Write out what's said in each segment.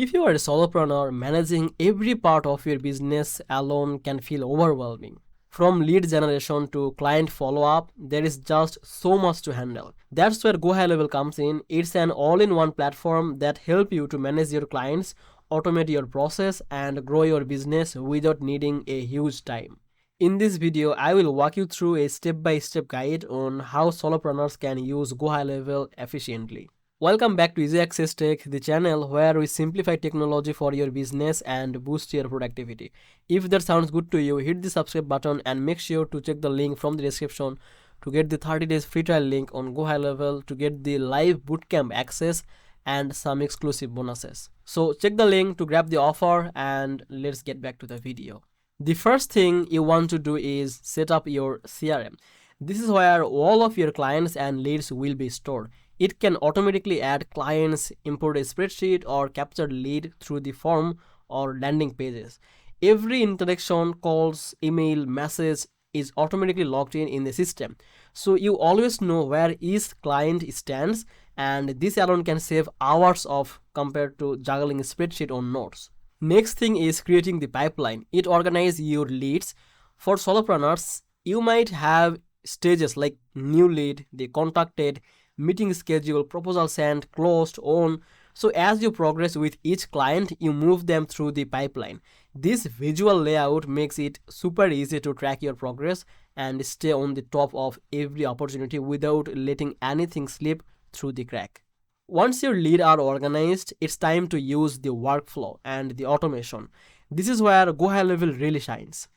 If you are a solopreneur, managing every part of your business alone can feel overwhelming. From lead generation to client follow-up, there is just so much to handle. That's where GoHighLevel comes in. It's an all-in-one platform that helps you to manage your clients, automate your process, and grow your business without needing a huge time. In this video, I will walk you through a step-by-step guide on how solopreneurs can use GoHighLevel efficiently. Welcome back to Easy Access Tech, the channel where we simplify technology for your business and boost your productivity. If that sounds good to you, hit the subscribe button and make sure to check the link from the description to get the 30 days free trial link on GoHighLevel to get the live bootcamp access and some exclusive bonuses. So check the link to grab the offer and let's get back to the video. The first thing you want to do is set up your CRM. This is where all of your clients and leads will be stored. It can automatically add clients, import a spreadsheet, or capture lead through the form or landing pages. Every interaction, calls, email, message is automatically logged in the system. So you always know where each client stands, and this alone can save hours of compared to juggling a spreadsheet on notes. Next thing is creating the pipeline. It organizes your leads. For solopreneurs, you might have stages like new lead, the contacted, meeting schedule, proposal sent, closed, on. So as you progress with each client, you move them through the pipeline. This visual layout makes it super easy to track your progress and stay on the top of every opportunity without letting anything slip through the crack. Once your leads are organized, it's time to use the workflow and the automation. This is where GoHighLevel really shines.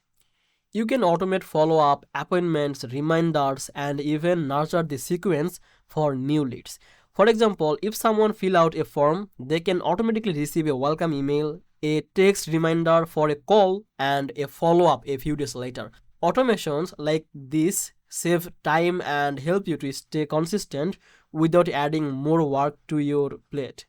You can automate follow-up, appointments, reminders, and even nurture the sequence for new leads. For example, if someone fill out a form, they can automatically receive a welcome email, a text reminder for a call, and a follow-up a few days later. Automations like this save time and help you to stay consistent without adding more work to your plate.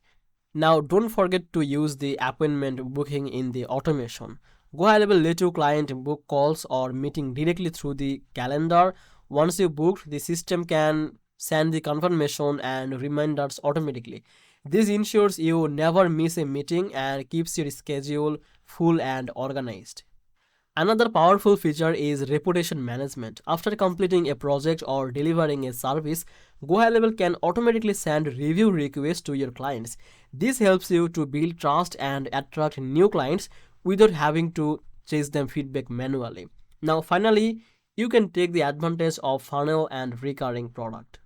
Now, don't forget to use the appointment booking in the automation. GoHighLevel let your client book calls or meeting directly through the calendar. Once you booked, the system can send the confirmation and reminders automatically. This ensures you never miss a meeting and keeps your schedule full and organized. Another powerful feature is reputation management. After completing a project or delivering a service, GoHighLevel can automatically send review requests to your clients. This helps you to build trust and attract new clients without having to chase them feedback manually. Now finally, you can take the advantage of funnel and recurring product.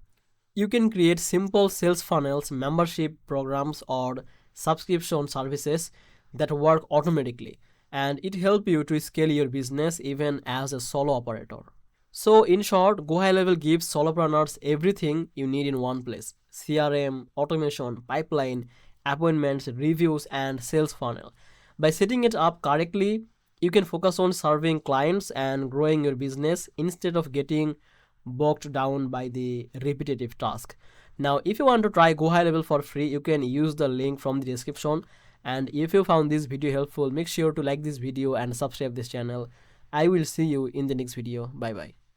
You can create simple sales funnels, membership programs, or subscription services that work automatically, and it helps you to scale your business even as a solo operator. So in short, GoHighLevel gives solopreneurs everything you need in one place: CRM, automation, pipeline, appointments, reviews, and sales funnel. By setting it up correctly, you can focus on serving clients and growing your business instead of getting bogged down by the repetitive task. Now, if you want to try GoHighLevel for free, you can use the link from the description. And if you found this video helpful, make sure to like this video and subscribe this channel. I will see you in the next video. Bye bye.